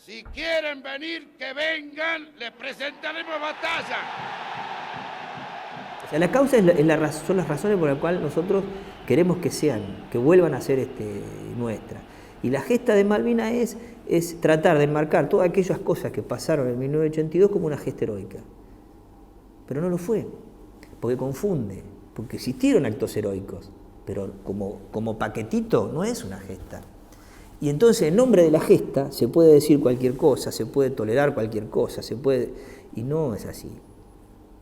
Si quieren venir, que vengan, les presentaremos batalla. O sea, la causa son las razones por las cuales nosotros queremos que vuelvan a ser nuestras. Y la gesta de Malvinas es tratar de enmarcar todas aquellas cosas que pasaron en 1982 como una gesta heroica. Pero no lo fue, porque confunde, porque existieron actos heroicos, pero como paquetito no es una gesta. Y entonces en nombre de la gesta se puede decir cualquier cosa, se puede tolerar cualquier cosa, y no es así.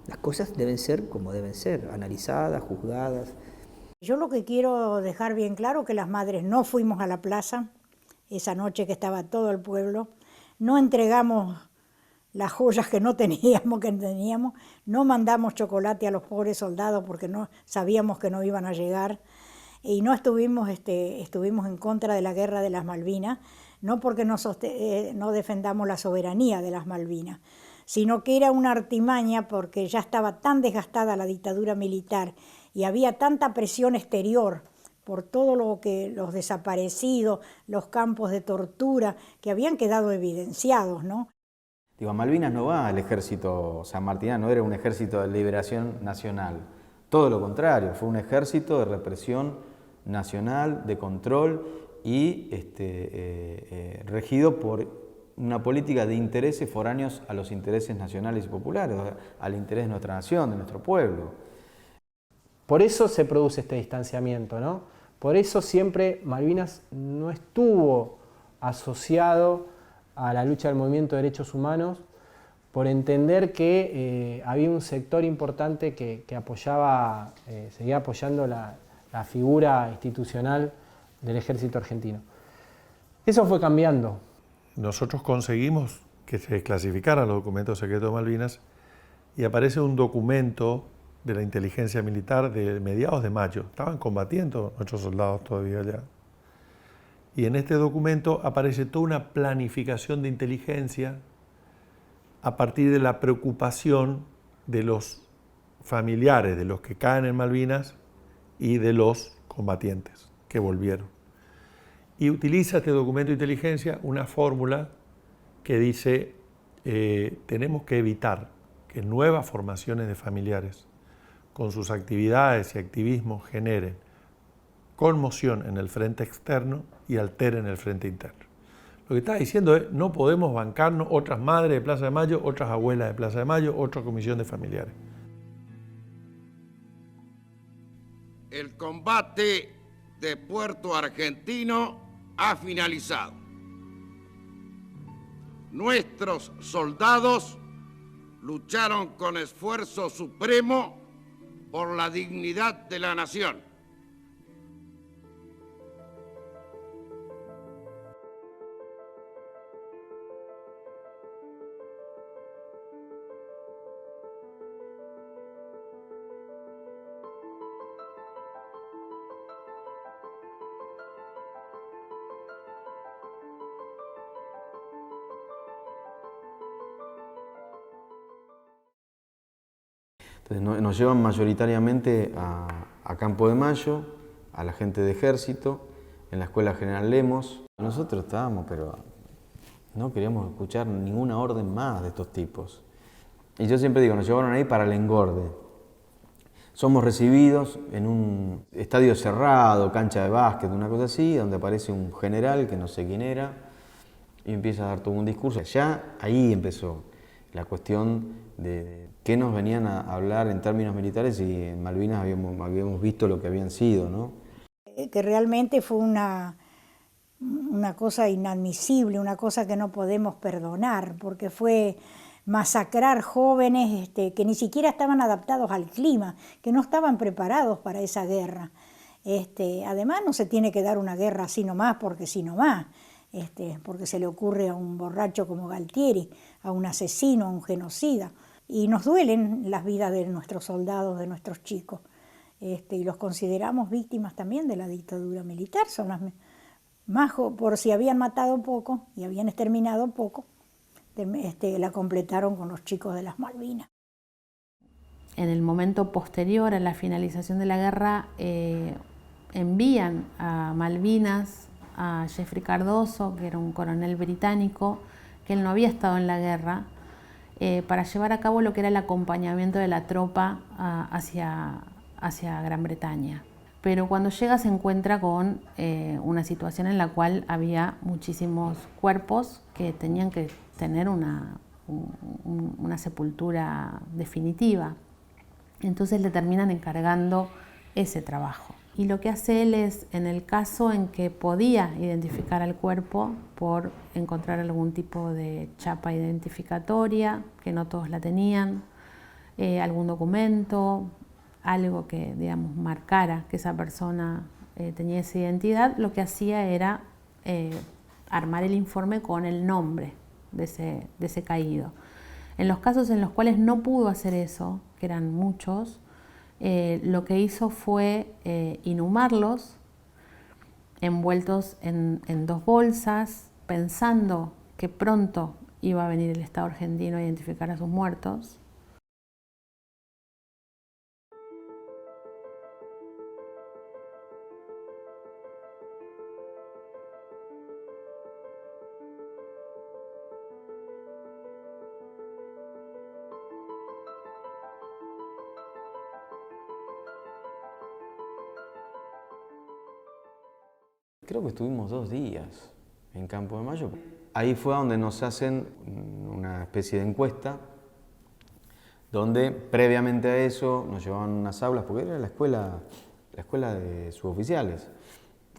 Las cosas deben ser como deben ser, analizadas, juzgadas. Yo lo que quiero dejar bien claro es que las madres no fuimos a la plaza esa noche que estaba todo el pueblo, no entregamos las joyas que teníamos, no mandamos chocolate a los pobres soldados porque no sabíamos que no iban a llegar, y no estuvimos en contra de la guerra de las Malvinas, no porque no defendamos la soberanía de las Malvinas, sino que era una artimaña porque ya estaba tan desgastada la dictadura militar y había tanta presión exterior por todo los desaparecidos, los campos de tortura que habían quedado evidenciados, ¿no? Digo, a Malvinas no va el ejército sanmartinano, no era un ejército de liberación nacional. Todo lo contrario, fue un ejército de represión nacional, de control y regido por una política de intereses foráneos a los intereses nacionales y populares, al interés de nuestra nación, de nuestro pueblo. Por eso se produce este distanciamiento, ¿no? Por eso siempre Malvinas no estuvo asociado a la lucha del movimiento de derechos humanos, por entender que había un sector importante que apoyaba, seguía apoyando la figura institucional del ejército argentino. Eso fue cambiando. Nosotros conseguimos que se clasificaran los documentos secretos de Malvinas y aparece un documento de la inteligencia militar de mediados de mayo. Estaban combatiendo nuestros soldados todavía allá. Y en este documento aparece toda una planificación de inteligencia a partir de la preocupación de los familiares de los que caen en Malvinas y de los combatientes que volvieron. Y utiliza este documento de inteligencia una fórmula que dice tenemos que evitar que nuevas formaciones de familiares con sus actividades y activismos generen conmoción en el frente externo y alteren el frente interno. Lo que está diciendo es no podemos bancarnos otras madres de Plaza de Mayo, otras abuelas de Plaza de Mayo, otra comisión de familiares. El combate de Puerto Argentino ha finalizado. Nuestros soldados lucharon con esfuerzo supremo por la dignidad de la nación. Entonces nos llevan mayoritariamente a Campo de Mayo, a la gente de ejército, en la Escuela General Lemos. Nosotros estábamos, pero no queríamos escuchar ninguna orden más de estos tipos. Y yo siempre digo, nos llevaron ahí para el engorde. Somos recibidos en un estadio cerrado, cancha de básquet, una cosa así, donde aparece un general que no sé quién era y empieza a dar todo un discurso. Ya ahí empezó la cuestión de qué nos venían a hablar en términos militares y en Malvinas habíamos visto lo que habían sido, ¿no? Que realmente fue una cosa inadmisible, una cosa que no podemos perdonar, porque fue masacrar jóvenes que ni siquiera estaban adaptados al clima, que no estaban preparados para esa guerra. Además no se tiene que dar una guerra así nomás, porque sí nomás, porque se le ocurre a un borracho como Galtieri, a un asesino, a un genocida. Y nos duelen las vidas de nuestros soldados, de nuestros chicos, y los consideramos víctimas también de la dictadura militar. Son las más, por si habían matado poco y habían exterminado poco, la completaron con los chicos de las Malvinas. En el momento posterior a la finalización de la guerra, envían a Malvinas a Jeffrey Cardoso, que era un coronel británico, que él no había estado en la guerra, para llevar a cabo lo que era el acompañamiento de la tropa hacia Gran Bretaña. Pero cuando llega se encuentra con una situación en la cual había muchísimos cuerpos que tenían que tener una sepultura definitiva. Entonces le terminan encargando ese trabajo. Y lo que hace él es, en el caso en que podía identificar al cuerpo por encontrar algún tipo de chapa identificatoria, que no todos la tenían, algún documento, algo que, digamos, marcara que esa persona tenía esa identidad, lo que hacía era armar el informe con el nombre de ese caído. En los casos en los cuales no pudo hacer eso, que eran muchos, lo que hizo fue inhumarlos envueltos en 2 bolsas, pensando que pronto iba a venir el Estado argentino a identificar a sus muertos. Creo que estuvimos 2 días en Campo de Mayo. Ahí fue donde nos hacen una especie de encuesta, donde previamente a eso nos llevaban unas aulas, porque era la escuela de suboficiales.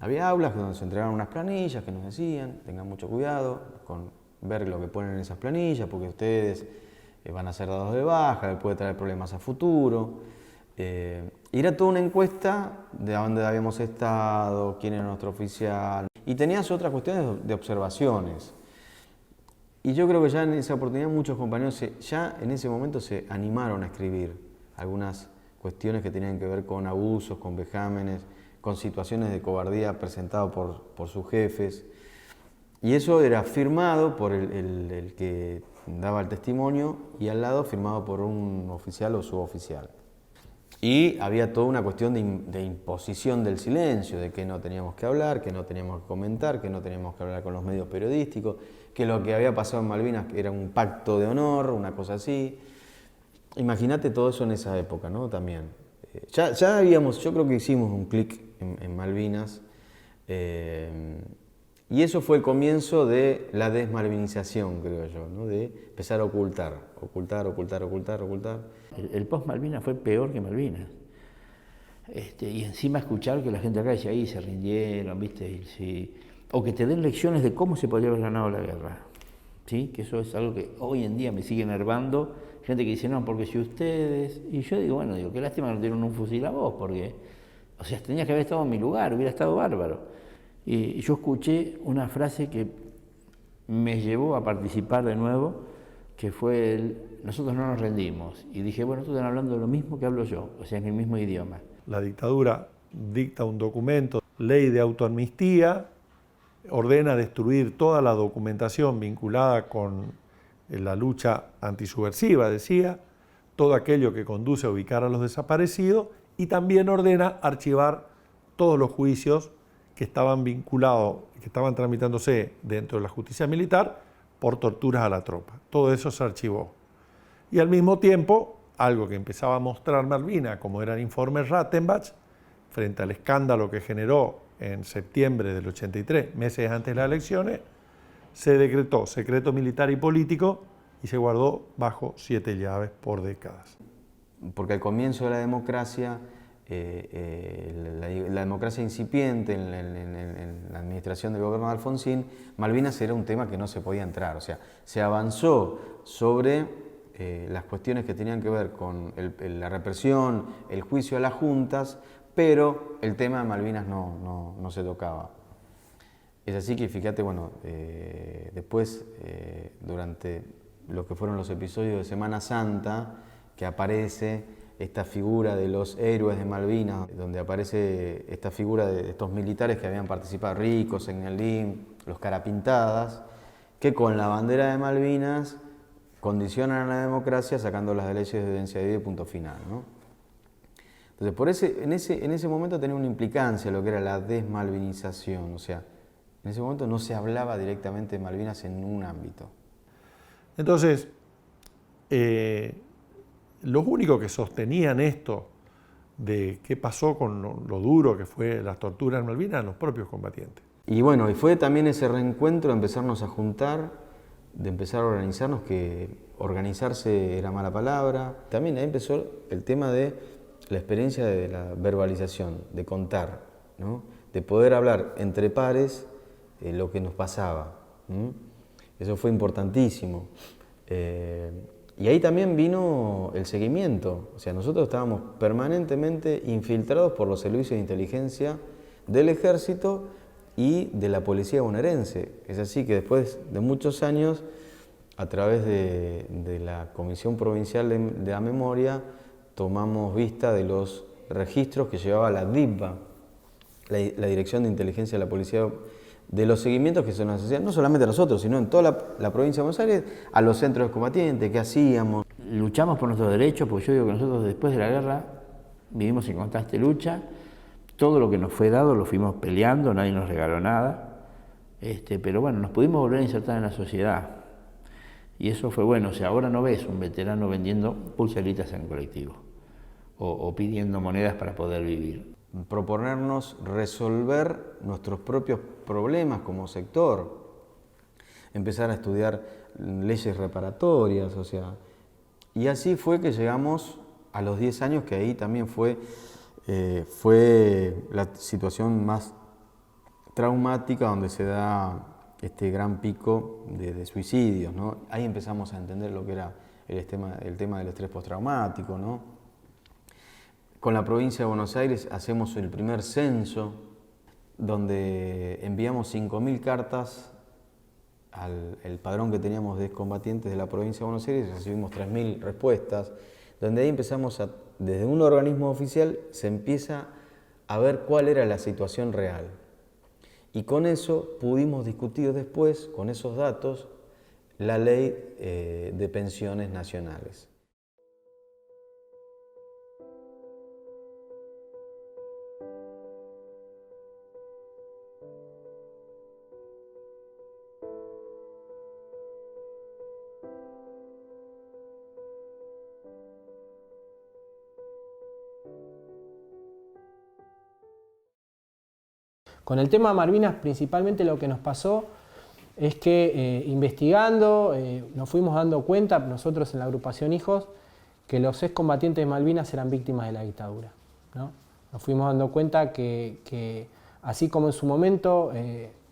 Había aulas donde se entregaban unas planillas que nos decían, tengan mucho cuidado con ver lo que ponen en esas planillas, porque ustedes van a ser dados de baja, les puede traer problemas a futuro. Y era toda una encuesta de dónde habíamos estado, quién era nuestro oficial, y tenías otras cuestiones de observaciones. Y yo creo que ya en esa oportunidad muchos compañeros ya en ese momento se animaron a escribir algunas cuestiones que tenían que ver con abusos, con vejámenes, con situaciones de cobardía presentadas por sus jefes. Y eso era firmado por el que daba el testimonio y al lado firmado por un oficial o suboficial. Y había toda una cuestión de imposición del silencio, de que no teníamos que hablar, que no teníamos que comentar, que no teníamos que hablar con los medios periodísticos, que lo que había pasado en Malvinas era un pacto de honor, una cosa así. Imagínate todo eso en esa época, ¿no? También. Ya habíamos, yo creo que hicimos un clic en Malvinas, y eso fue el comienzo de la desmalvinización, creo yo, ¿no? De empezar a ocultar. El post-Malvinas fue peor que Malvinas. Y encima escuchar que la gente acá decía, ahí se rindieron, ¿viste? O que te den lecciones de cómo se podría haber ganado la guerra. ¿Sí? Que eso es algo que hoy en día me sigue enervando. Gente que dice, no, porque si ustedes... Y yo digo, bueno, qué lástima que no dieron un fusil a vos, porque... O sea, tenías que haber estado en mi lugar, hubiera estado bárbaro. Y yo escuché una frase que me llevó a participar de nuevo, que fue nosotros no nos rendimos. Y dije, bueno, estos están hablando de lo mismo que hablo yo, o sea, en el mismo idioma. La dictadura dicta un documento, ley de autoamnistía, ordena destruir toda la documentación vinculada con la lucha antisubversiva, decía, todo aquello que conduce a ubicar a los desaparecidos, y también ordena archivar todos los juicios que estaban vinculados, que estaban tramitándose dentro de la justicia militar por torturas a la tropa. Todo eso se archivó. Y al mismo tiempo, algo que empezaba a mostrar Malvinas, como era el informe Rattenbach, frente al escándalo que generó en septiembre del 83, meses antes de las elecciones, se decretó secreto militar y político y se guardó bajo 7 llaves por décadas. Porque al comienzo de la democracia, la democracia incipiente en la administración del gobierno de Alfonsín, Malvinas era un tema que no se podía entrar. O sea, se avanzó sobre las cuestiones que tenían que ver con la represión, el juicio a las juntas, pero el tema de Malvinas no se tocaba. Es así que fíjate, bueno, después, durante lo que fueron los episodios de Semana Santa, que aparece esta figura de los héroes de Malvinas, donde aparece esta figura de estos militares que habían participado, Rico, Segnalín, los Carapintadas, que con la bandera de Malvinas condicionan a la democracia sacando las leyes de evidencia de punto final, ¿no? Entonces, en ese momento tenía una implicancia lo que era la desmalvinización, o sea, en ese momento no se hablaba directamente de Malvinas en un ámbito. Entonces, los únicos que sostenían esto de qué pasó con lo duro que fue las torturas en Malvinas eran los propios combatientes. Y bueno, y fue también ese reencuentro de empezarnos a juntar, de empezar a organizarnos, que organizarse era mala palabra. También ahí empezó el tema de la experiencia de la verbalización, de contar, ¿no? De poder hablar entre pares lo que nos pasaba. Eso fue importantísimo. Y ahí también vino el seguimiento. O sea, nosotros estábamos permanentemente infiltrados por los servicios de inteligencia del Ejército y de la policía bonaerense. Es así que después de muchos años, a través de la Comisión Provincial de la Memoria, tomamos vista de los registros que llevaba la DIPBA, la Dirección de Inteligencia de la Policía, de los seguimientos que se nos hacían, no solamente a nosotros, sino en toda la provincia de Buenos Aires, a los centros de combatientes, qué hacíamos. Luchamos por nuestros derechos, porque yo digo que nosotros después de la guerra vivimos en constante lucha. Todo lo que nos fue dado lo fuimos peleando, nadie nos regaló nada. Pero bueno, nos pudimos volver a insertar en la sociedad. Y eso fue bueno. O sea, ahora no ves un veterano vendiendo pulseritas en el colectivo o pidiendo monedas para poder vivir. Proponernos resolver nuestros propios problemas como sector, empezar a estudiar leyes reparatorias, o sea, y así fue que llegamos a los 10 años, que ahí también fue la situación más traumática, donde se da este gran pico de suicidios, ¿no? Ahí empezamos a entender lo que era el tema del estrés postraumático, ¿no? Con la provincia de Buenos Aires hacemos el primer censo, donde enviamos 5.000 cartas al padrón que teníamos de excombatientes de la provincia de Buenos Aires, y recibimos 3.000 respuestas, donde ahí empezamos desde un organismo oficial se empieza a ver cuál era la situación real. Y con eso pudimos discutir después, con esos datos, la ley de pensiones nacionales. Con el tema Malvinas, principalmente lo que nos pasó es que investigando nos fuimos dando cuenta, nosotros en la agrupación Hijos, que los excombatientes de Malvinas eran víctimas de la dictadura, ¿no? Nos fuimos dando cuenta que así como en su momento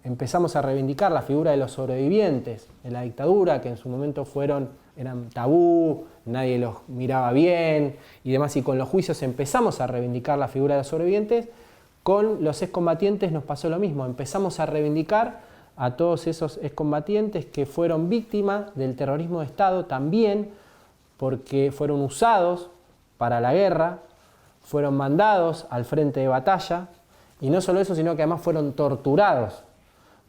empezamos a reivindicar la figura de los sobrevivientes de la dictadura, que en su momento eran tabú, nadie los miraba bien y demás, y con los juicios empezamos a reivindicar la figura de los sobrevivientes. Con los excombatientes nos pasó lo mismo, empezamos a reivindicar a todos esos excombatientes que fueron víctimas del terrorismo de Estado también, porque fueron usados para la guerra, fueron mandados al frente de batalla, y no solo eso, sino que además fueron torturados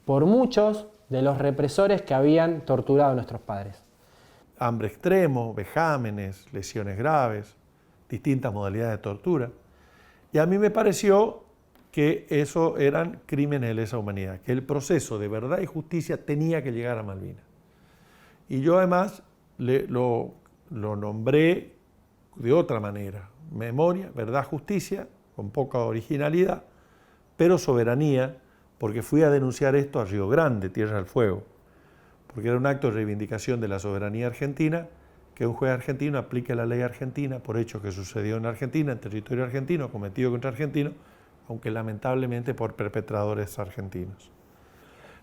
por muchos de los represores que habían torturado a nuestros padres. Hambre extremo, vejámenes, lesiones graves, distintas modalidades de tortura. Y a mí me pareció que eso eran crímenes de lesa humanidad, que el proceso de verdad y justicia tenía que llegar a Malvinas. Y yo además lo nombré de otra manera: memoria, verdad, justicia, con poca originalidad, pero soberanía, porque fui a denunciar esto a Río Grande, Tierra del Fuego, porque era un acto de reivindicación de la soberanía argentina, que un juez argentino aplique la ley argentina por hechos que sucedió en Argentina, en territorio argentino, cometido contra argentinos, aunque lamentablemente por perpetradores argentinos.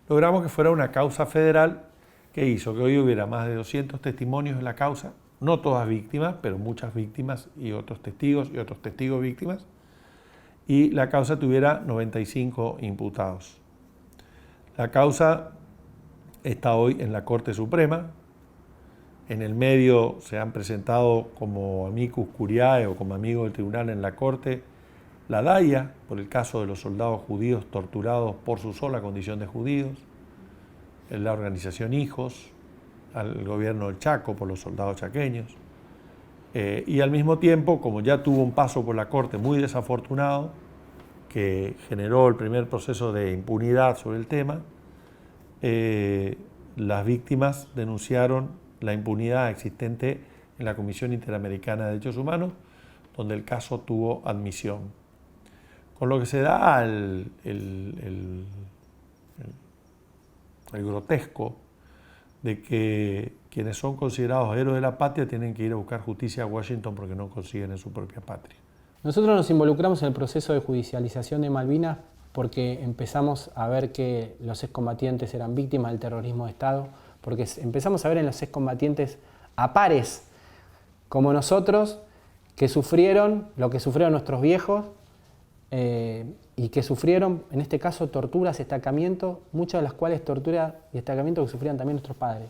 Logramos que fuera una causa federal que hizo que hoy hubiera más de 200 testimonios en la causa, no todas víctimas, pero muchas víctimas y otros testigos víctimas, y la causa tuviera 95 imputados. La causa está hoy en la Corte Suprema. En el medio se han presentado como amicus curiae o como amigos del tribunal en la Corte la DAIA, por el caso de los soldados judíos torturados por su sola condición de judíos, la organización Hijos, al gobierno del Chaco por los soldados chaqueños, y al mismo tiempo, como ya tuvo un paso por la Corte muy desafortunado, que generó el primer proceso de impunidad sobre el tema, las víctimas denunciaron la impunidad existente en la Comisión Interamericana de Derechos Humanos, donde el caso tuvo admisión. Con lo que se da el grotesco de que quienes son considerados héroes de la patria tienen que ir a buscar justicia a Washington porque no consiguen en su propia patria. Nosotros nos involucramos en el proceso de judicialización de Malvinas porque empezamos a ver que los excombatientes eran víctimas del terrorismo de Estado, porque empezamos a ver en los excombatientes a pares como nosotros que sufrieron lo que sufrieron nuestros viejos y que sufrieron, en este caso, torturas, estacamientos, muchas de las cuales torturas y estacamientos que sufrían también nuestros padres,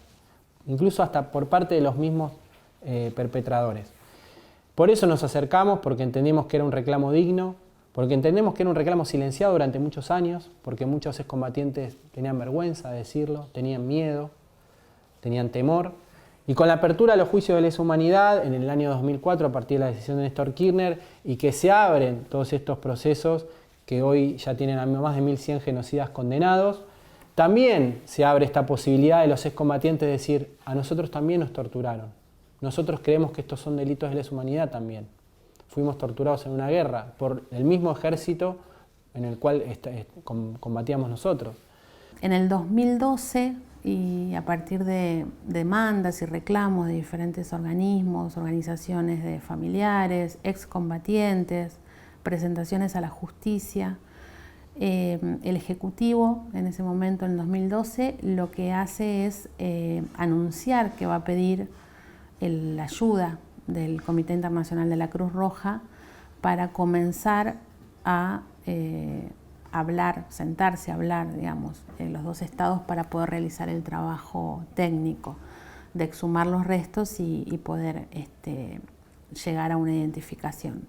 incluso hasta por parte de los mismos perpetradores. Por eso nos acercamos, porque entendimos que era un reclamo digno, porque entendemos que era un reclamo silenciado durante muchos años, porque muchos excombatientes tenían vergüenza de decirlo, tenían miedo, tenían temor. Y con la apertura a los juicios de lesa humanidad en el año 2004, a partir de la decisión de Néstor Kirchner, y que se abren todos estos procesos que hoy ya tienen a más de 1.100 genocidas condenados, también se abre esta posibilidad de los excombatientes de decir, a nosotros también nos torturaron. Nosotros creemos que estos son delitos de lesa humanidad también. Fuimos torturados en una guerra por el mismo ejército en el cual combatíamos nosotros. En el 2012, y a partir de demandas y reclamos de diferentes organismos, organizaciones de familiares, excombatientes, presentaciones a la justicia, el Ejecutivo, en ese momento, en el 2012, lo que hace es anunciar que va a pedir la ayuda del Comité Internacional de la Cruz Roja para comenzar a hablar, sentarse a hablar, digamos, en los dos estados para poder realizar el trabajo técnico de exhumar los restos y poder llegar a una identificación.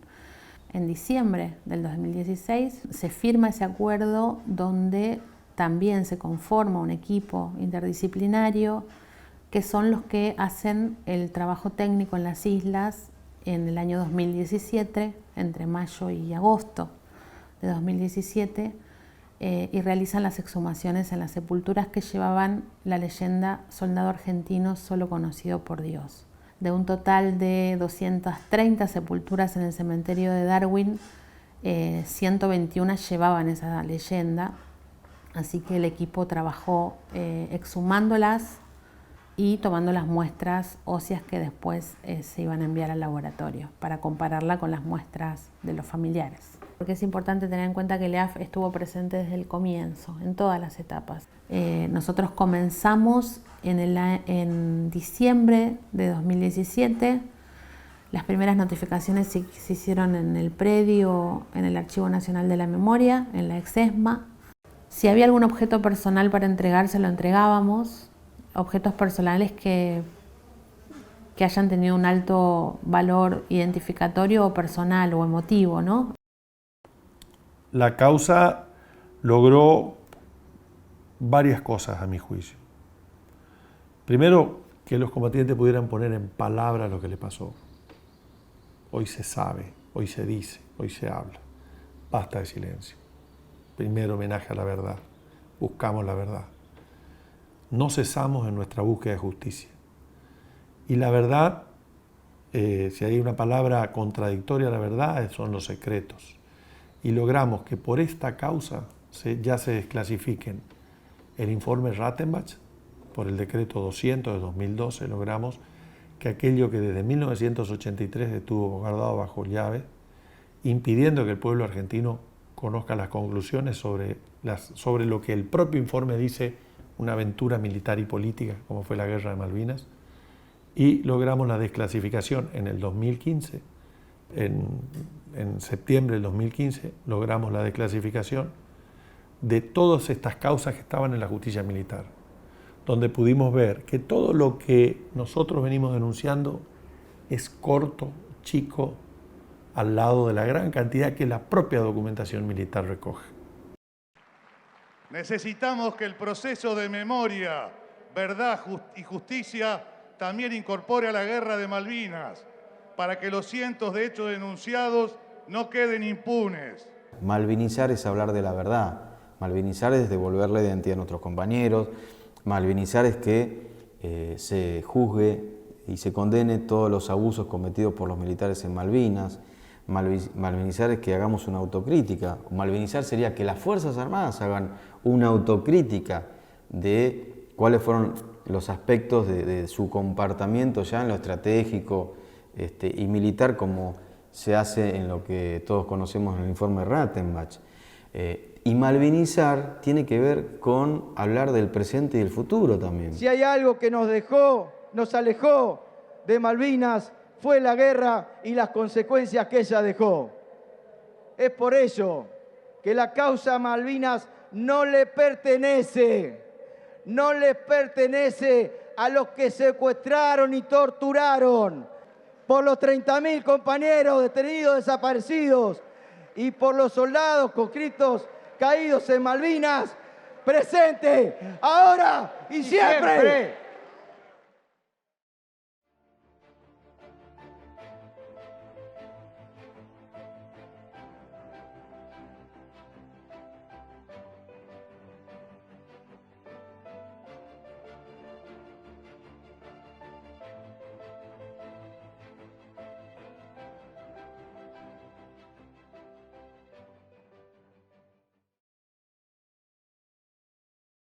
En diciembre del 2016 se firma ese acuerdo donde también se conforma un equipo interdisciplinario que son los que hacen el trabajo técnico en las islas en el año 2017, entre mayo y agosto de 2017, y realizan las exhumaciones en las sepulturas que llevaban la leyenda Soldado Argentino Solo Conocido por Dios. De un total de 230 sepulturas en el cementerio de Darwin, 121 llevaban esa leyenda, así que el equipo trabajó exhumándolas y tomando las muestras óseas que después se iban a enviar al laboratorio para compararla con las muestras de los familiares. Porque es importante tener en cuenta que el EAF estuvo presente desde el comienzo, en todas las etapas. Nosotros comenzamos en diciembre de 2017. Las primeras notificaciones se hicieron en el predio, en el Archivo Nacional de la Memoria, en la EXESMA. Si había algún objeto personal para entregar, se lo entregábamos. Objetos personales que hayan tenido un alto valor identificatorio o personal o emotivo, ¿no? La causa logró varias cosas a mi juicio. Primero, que los combatientes pudieran poner en palabras lo que les pasó. Hoy se sabe, hoy se dice, hoy se habla. Basta de silencio. Primero homenaje a la verdad. Buscamos la verdad. No cesamos en nuestra búsqueda de justicia. Y la verdad, si hay una palabra contradictoria a la verdad, son los secretos. Y logramos que por esta causa ya se desclasifiquen el informe Rattenbach, por el decreto 200 de 2012, logramos que aquello que desde 1983 estuvo guardado bajo llave, impidiendo que el pueblo argentino conozca las conclusiones sobre lo que el propio informe dice, una aventura militar y política, como fue la Guerra de Malvinas, y logramos la desclasificación en el 2015, en septiembre del 2015, logramos la desclasificación de todas estas causas que estaban en la justicia militar, donde pudimos ver que todo lo que nosotros venimos denunciando es corto, chico, al lado de la gran cantidad que la propia documentación militar recoge. Necesitamos que el proceso de memoria, verdad y justicia también incorpore a la Guerra de Malvinas, para que los cientos de hechos denunciados no queden impunes. Malvinizar es hablar de la verdad, malvinizar es devolverle la identidad a nuestros compañeros, malvinizar es que se juzgue y se condene todos los abusos cometidos por los militares en Malvinas. Malvinizar es que hagamos una autocrítica. Malvinizar sería que las Fuerzas Armadas hagan una autocrítica de cuáles fueron los aspectos de su comportamiento ya en lo estratégico y militar, como se hace en lo que todos conocemos en el informe Rattenbach. Y malvinizar tiene que ver con hablar del presente y del futuro también. Si hay algo que nos alejó de Malvinas, fue la guerra y las consecuencias que ella dejó. Es por ello que la causa Malvinas no le pertenece a los que secuestraron y torturaron, por los 30.000 compañeros detenidos, desaparecidos, y por los soldados conscriptos caídos en Malvinas, presente, ahora y siempre.